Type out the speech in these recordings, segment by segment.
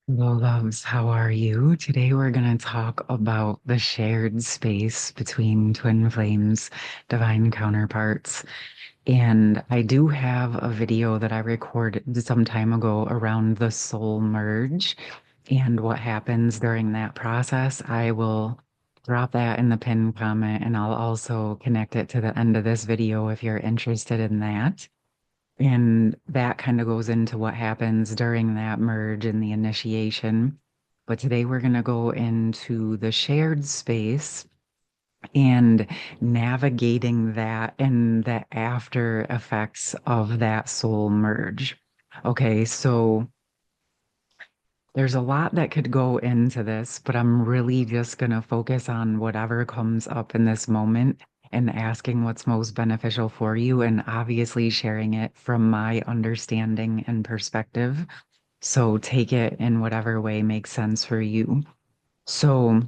Hello, loves. How are you? Today we're going to talk about the shared space between twin flames, divine counterparts. And I do have a video that I recorded some time ago around the soul merge and what happens during that process. I will drop that in the pinned comment and I'll also connect it to the end of this video if you're interested in that. And that kind of goes into what happens during that merge and the initiation. But today we're going to go into the shared space and navigating that and the after effects of that soul merge. Okay, so there's a lot that could go into this, but I'm really just going to focus on whatever comes up in this moment and asking what's most beneficial for you, and obviously sharing it from my understanding and perspective. So take it in whatever way makes sense for you. So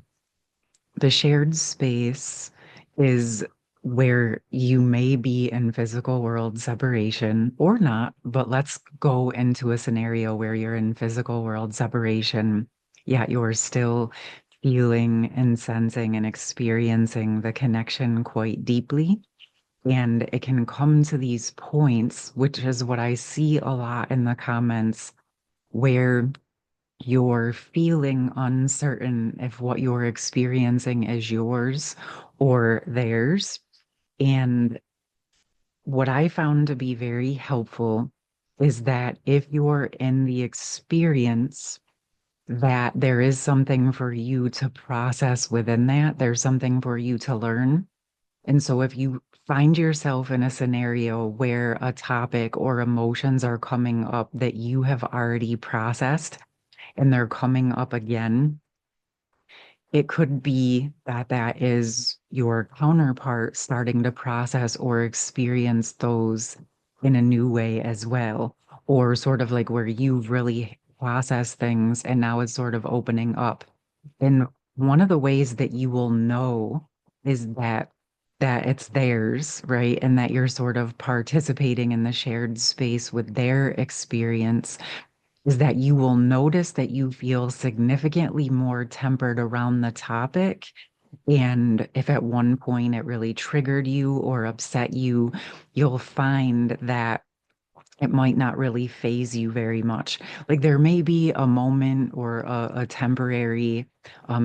the shared space is where you may be in physical world separation or not, but let's go into a scenario where you're in physical world separation, yet you're still feeling and sensing and experiencing the connection quite deeply. And it can come to these points, which is what I see a lot in the comments, where you're feeling uncertain if what you're experiencing is yours or theirs. And what I found to be very helpful is that if you're in the experience, that there is something for you to process within that, there's something for you to learn. And so if you find yourself in a scenario where a topic or emotions are coming up that you have already processed, and they're coming up again, it could be that that is your counterpart starting to process or experience those in a new way as well, or sort of like where you've really processed things and now it's sort of opening up. And one of the ways that you will know is that it's theirs, right? And that you're sort of participating in the shared space with their experience is that you will notice that you feel significantly more tempered around the topic. And if at one point it really triggered you or upset you, you'll find that it might not really phase you very much. Like there may be a moment or a temporary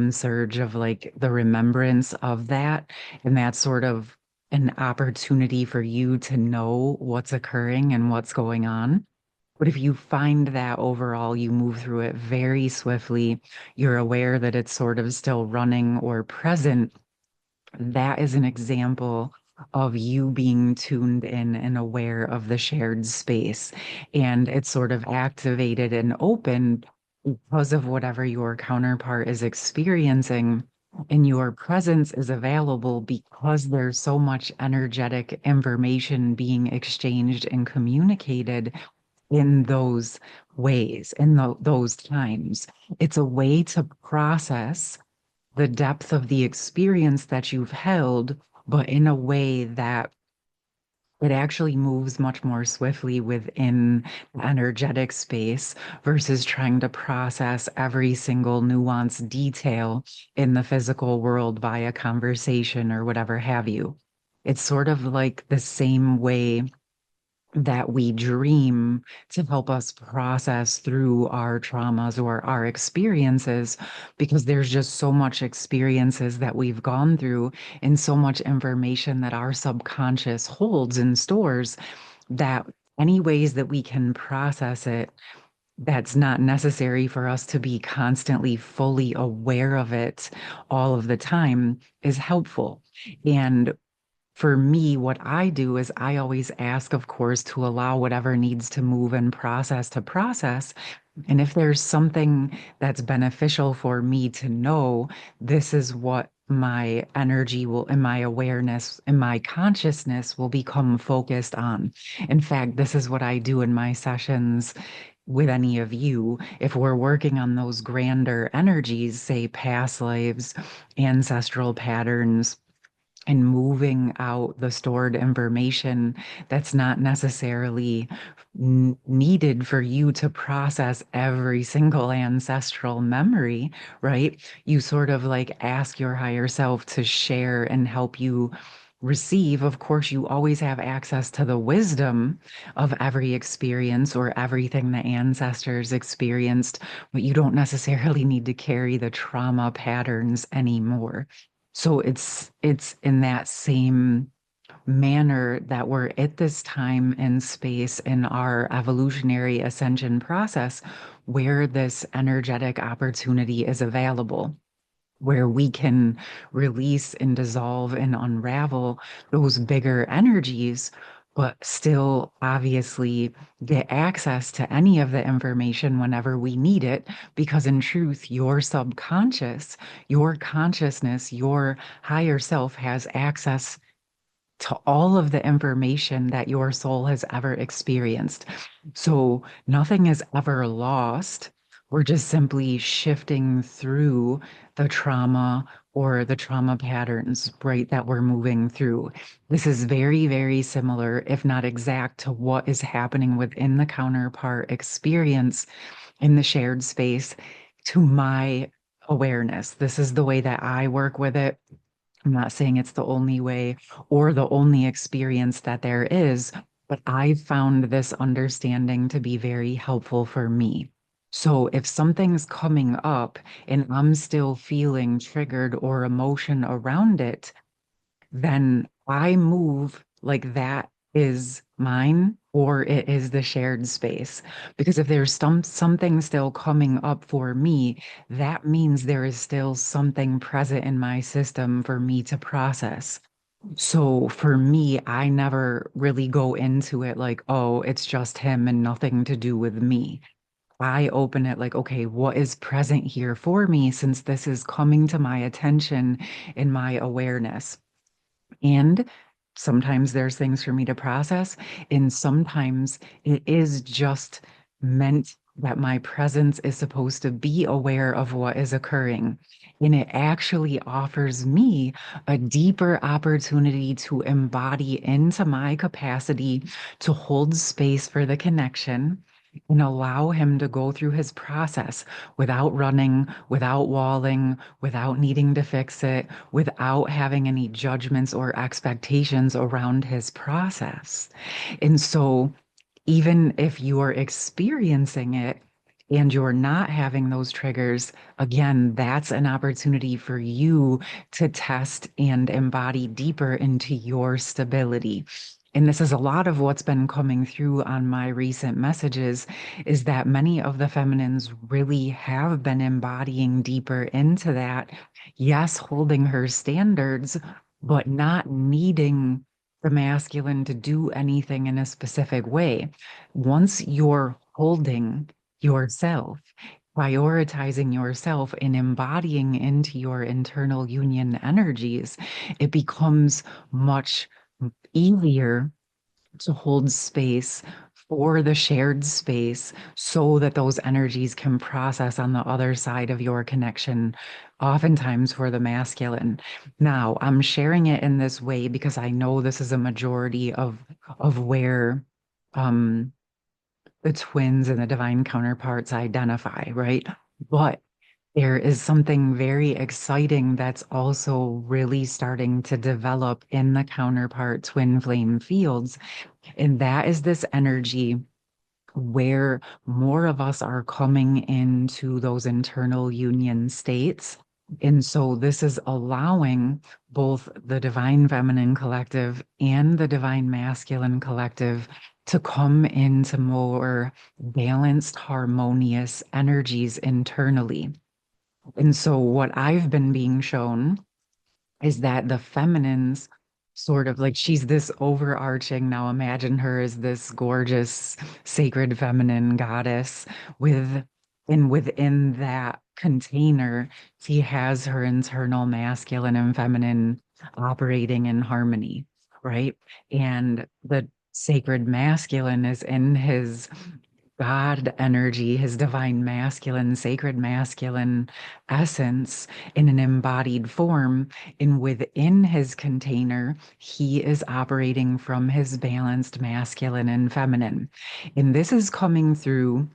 surge of like the remembrance of that. And that's sort of an opportunity for you to know what's occurring and what's going on. But if you find that overall you move through it very swiftly, you're aware that it's sort of still running or present, that is an example of you being tuned in and aware of the shared space. And it's sort of activated and open because of whatever your counterpart is experiencing. And your presence is available because there's so much energetic information being exchanged and communicated in those ways, in those times. It's a way to process the depth of the experience that you've held, but in a way that it actually moves much more swiftly within the energetic space versus trying to process every single nuanced detail in the physical world via conversation or whatever have you. It's sort of like the same way that we dream to help us process through our traumas or our experiences because there's just so much experiences that we've gone through and so much information that our subconscious holds and stores that any ways that we can process it that's not necessary for us to be constantly fully aware of it all of the time is helpful. And for me, what I do is I always ask, of course, to allow whatever needs to move and process to process. And if there's something that's beneficial for me to know, this is what my energy will, and my awareness and my consciousness will become focused on. In fact, this is what I do in my sessions with any of you. If we're working on those grander energies, say past lives, ancestral patterns, and moving out the stored information that's not necessarily needed for you to process every single ancestral memory, right? You sort of like ask your higher self to share and help you receive. Of course, you always have access to the wisdom of every experience or everything the ancestors experienced, but you don't necessarily need to carry the trauma patterns anymore. So it's in that same manner that we're at this time and space in our evolutionary ascension process where this energetic opportunity is available, where we can release and dissolve and unravel those bigger energies, but still obviously get access to any of the information whenever we need it. Because in truth, your subconscious, your consciousness, your higher self has access to all of the information that your soul has ever experienced. So nothing is ever lost. We're just simply shifting through the trauma or the trauma patterns, right, that we're moving through. This is very, very similar, if not exact, to what is happening within the counterpart experience in the shared space to my awareness. This is the way that I work with it. I'm not saying it's the only way or the only experience that there is, but I found this understanding to be very helpful for me. So if something's coming up and I'm still feeling triggered or emotion around it, then I move like that is mine or it is the shared space. Because if there's something still coming up for me, that means there is still something present in my system for me to process. So for me, I never really go into it like, oh, it's just him and nothing to do with me. I open it like, okay, what is present here for me since this is coming to my attention in my awareness? And sometimes there's things for me to process, and sometimes it is just meant that my presence is supposed to be aware of what is occurring. And it actually offers me a deeper opportunity to embody into my capacity to hold space for the connection and allow him to go through his process without running, without walling, without needing to fix it, without having any judgments or expectations around his process. And so, even if you're experiencing it and you're not having those triggers, again, that's an opportunity for you to test and embody deeper into your stability. And this is a lot of what's been coming through on my recent messages is that many of the feminines really have been embodying deeper into that. Yes, holding her standards, but not needing the masculine to do anything in a specific way. Once you're holding yourself, prioritizing yourself and embodying into your internal union energies, it becomes much easier to hold space for the shared space so that those energies can process on the other side of your connection, oftentimes for the masculine. Now, I'm sharing it in this way because I know this is a majority of where um the twins and the divine counterparts identify, right? But there is something very exciting that's also really starting to develop in the counterpart twin flame fields. And that is this energy where more of us are coming into those internal union states. And so this is allowing both the divine feminine collective and the divine masculine collective to come into more balanced, harmonious energies internally. And so what I've been being shown is that the feminines sort of like she's this overarching, now imagine her as this gorgeous sacred feminine goddess with and within that container she has her internal masculine and feminine operating in harmony, right? And the sacred masculine is in his God energy, his divine masculine, sacred masculine essence in an embodied form. And within his container, he is operating from his balanced masculine and feminine. And this is coming through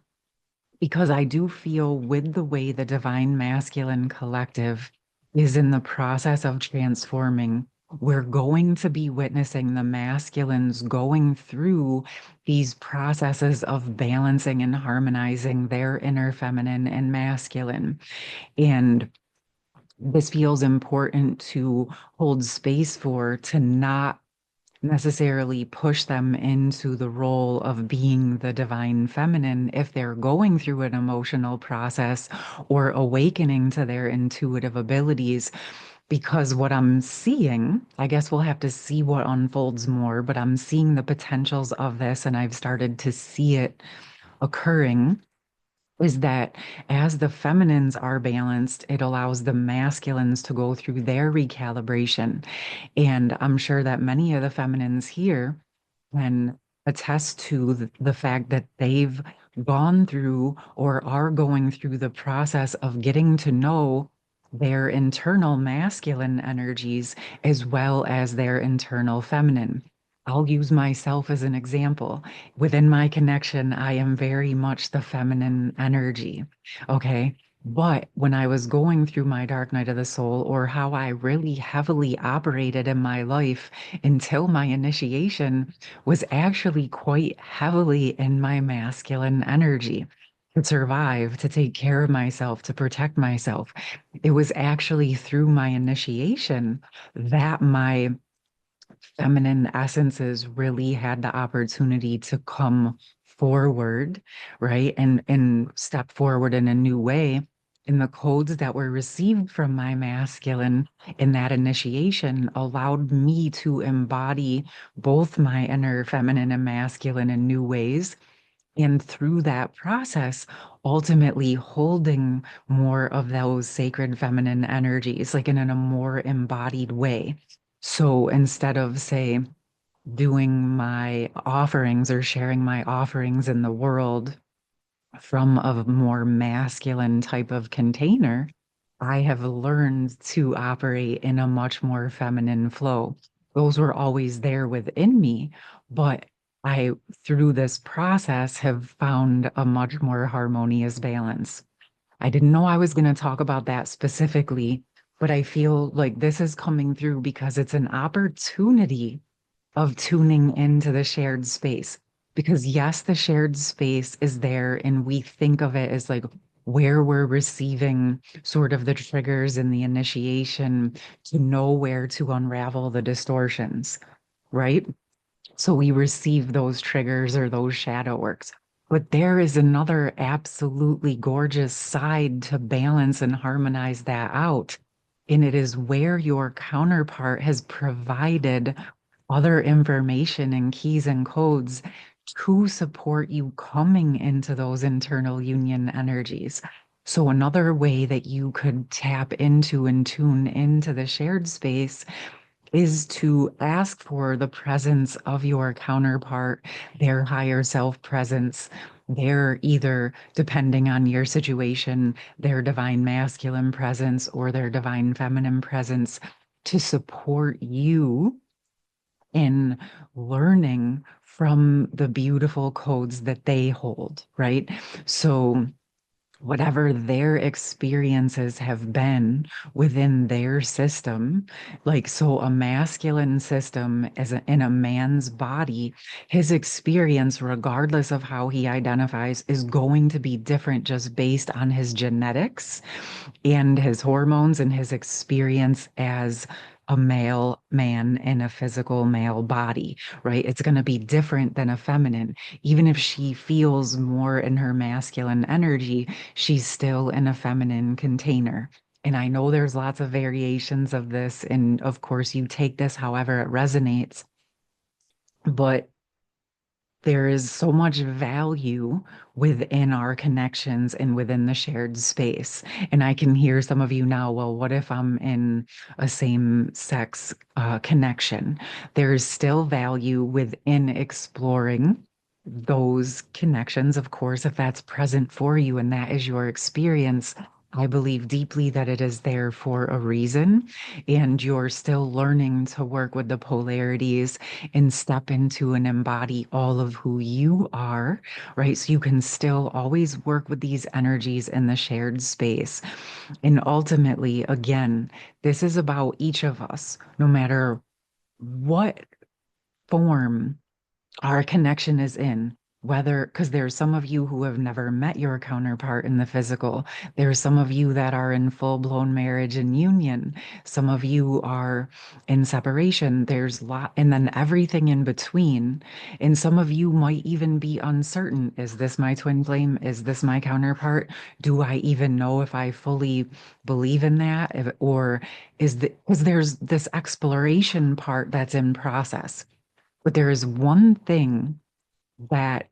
because I do feel with the way the divine masculine collective is in the process of transforming, we're going to be witnessing the masculines going through these processes of balancing and harmonizing their inner feminine and masculine. And this feels important to hold space for, to not necessarily push them into the role of being the divine feminine if they're going through an emotional process or awakening to their intuitive abilities. Because what I'm seeing, I guess we'll have to see what unfolds more, but I'm seeing the potentials of this and I've started to see it occurring. Is that as the feminines are balanced, it allows the masculines to go through their recalibration. And I'm sure that many of the feminines here can attest to the fact that they've gone through or are going through the process of getting to know their internal masculine energies as well as their internal feminine. I'll use myself as an example. Within my connection, I am very much the feminine energy. Okay. But when I was going through my dark night of the soul, or how I really heavily operated in my life until my initiation, was actually quite heavily in my masculine energy to survive, to take care of myself, to protect myself. It was actually through my initiation that my feminine essences really had the opportunity to come forward, right? And step forward in a new way. And the codes that were received from my masculine in that initiation allowed me to embody both my inner feminine and masculine in new ways. And through that process, ultimately holding more of those sacred feminine energies, like in a more embodied way. So instead of, say, doing my offerings or sharing my offerings in the world from a more masculine type of container, I have learned to operate in a much more feminine flow. Those were always there within me, but I, through this process, have found a much more harmonious balance. I didn't know I was going to talk about that specifically, but I feel like this is coming through because it's an opportunity of tuning into the shared space. Because yes, the shared space is there, and we think of it as like where we're receiving sort of the triggers and the initiation to know where to unravel the distortions, right? So we receive those triggers or those shadow works. But there is another absolutely gorgeous side to balance and harmonize that out. And it is where your counterpart has provided other information and keys and codes to support you coming into those internal union energies. So, another way that you could tap into and tune into the shared space is to ask for the presence of your counterpart, their higher self presence, their either, depending on your situation, their divine masculine presence or their divine feminine presence to support you in learning from the beautiful codes that they hold, right? So, whatever their experiences have been within their system, like, so a masculine system as in a man's body, his experience, regardless of how he identifies, is going to be different just based on his genetics and his hormones and his experience as a male man in a physical male body, right? It's going to be different than a feminine. Even if she feels more in her masculine energy, she's still in a feminine container. And I know there's lots of variations of this. And of course, you take this however it resonates. But there is so much value within our connections and within the shared space. And I can hear some of you now, well, what if I'm in a same sex connection? There is still value within exploring those connections, of course, if that's present for you and that is your experience, I believe deeply that it is there for a reason. And you're still learning to work with the polarities and step into and embody all of who you are, right? So you can still always work with these energies in the shared space. And ultimately, again, this is about each of us, no matter what form our connection is in, whether because there's some of you who have never met your counterpart in the physical. There's some of you that are in full-blown marriage and union. Some of you are in separation. There's lot, and then everything in between. And some of you might even be uncertain. Is this my twin flame? Is this my counterpart? Do I even know if I fully believe in that? Or is the because there's this exploration part that's in process. But there is one thing that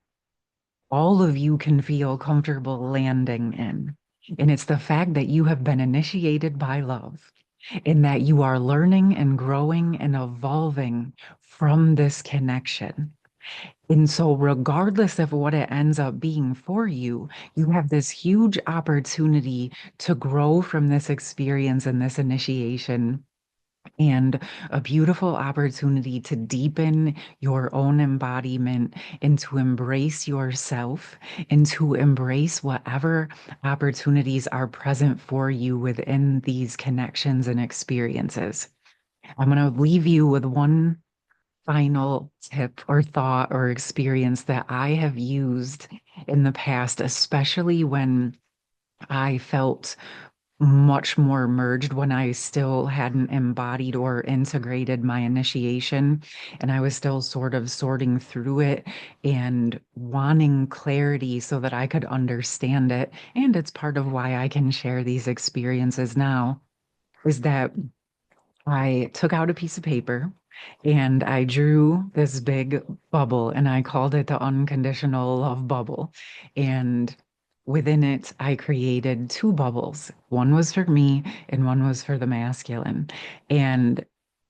all of you can feel comfortable landing in, and it's the fact that you have been initiated by love, and that you are learning and growing and evolving from this connection. And so, regardless of what it ends up being for you, you have this huge opportunity to grow from this experience and this initiation and a beautiful opportunity to deepen your own embodiment and to embrace yourself and to embrace whatever opportunities are present for you within these connections and experiences. I'm going to leave you with one final tip or thought or experience that I have used in the past, especially when I felt much more merged when I still hadn't embodied or integrated my initiation. And I was still sort of sorting through it and wanting clarity so that I could understand it. And it's part of why I can share these experiences now, is that I took out a piece of paper and I drew this big bubble and I called it the unconditional love bubble. And within it, I created two bubbles. One was for me and one was for the masculine. And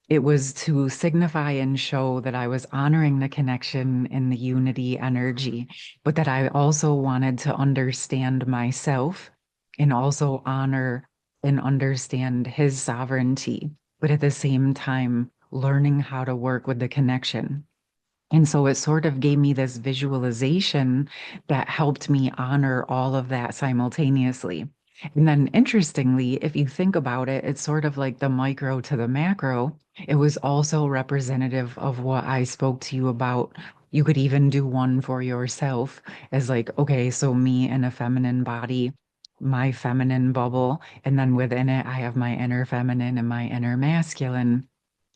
it was to signify and show that I was honoring the connection in the unity energy, but that I also wanted to understand myself and also honor and understand his sovereignty, but at the same time, learning how to work with the connection. And so it sort of gave me this visualization that helped me honor all of that simultaneously. And then, interestingly, if you think about it, it's sort of like the micro to the macro. It was also representative of what I spoke to you about. You could even do one for yourself as like, okay, so me in a feminine body, my feminine bubble, and then within it, I have my inner feminine and my inner masculine.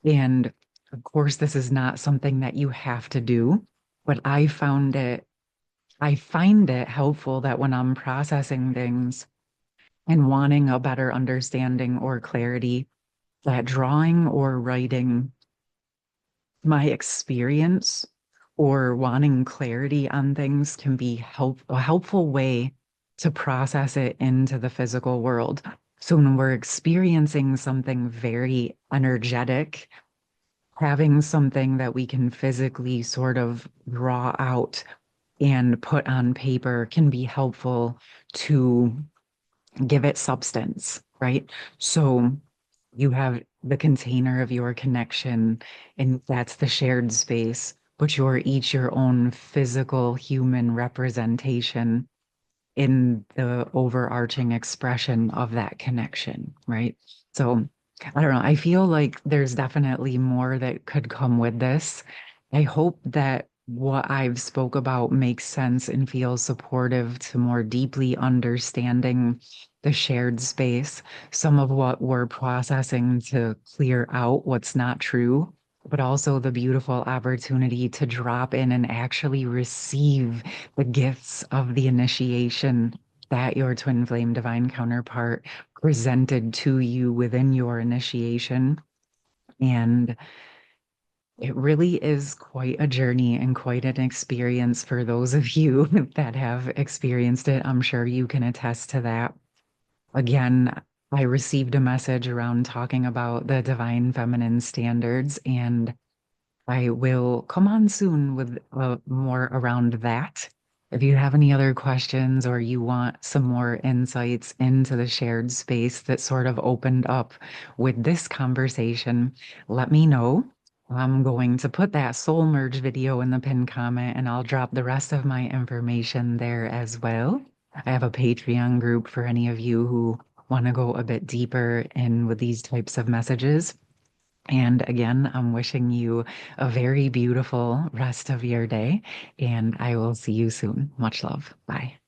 And of course, this is not something that you have to do, but I find it helpful that when I'm processing things and wanting a better understanding or clarity, that drawing or writing my experience or wanting clarity on things can be a helpful way to process it into the physical world. So when we're experiencing something very energetic, having something that we can physically sort of draw out and put on paper can be helpful to give it substance, right? So you have the container of your connection, and that's the shared space, but you're each your own physical human representation in the overarching expression of that connection, right? So I don't know. I feel like there's definitely more that could come with this. I hope that what I've spoke about makes sense and feels supportive to more deeply understanding the shared space, some of what we're processing to clear out what's not true, but also the beautiful opportunity to drop in and actually receive the gifts of the initiation that your twin flame divine counterpart presented to you within your initiation. And it really is quite a journey and quite an experience for those of you that have experienced it. I'm sure you can attest to that. Again, I received a message around talking about the divine feminine standards, and I will come on soon with more around that. If you have any other questions or you want some more insights into the shared space that sort of opened up with this conversation, let me know. I'm going to put that soul merge video in the pinned comment and I'll drop the rest of my information there as well. I have a Patreon group for any of you who want to go a bit deeper in with these types of messages. And again, I'm wishing you a very beautiful rest of your day, and I will see you soon. Much love. Bye.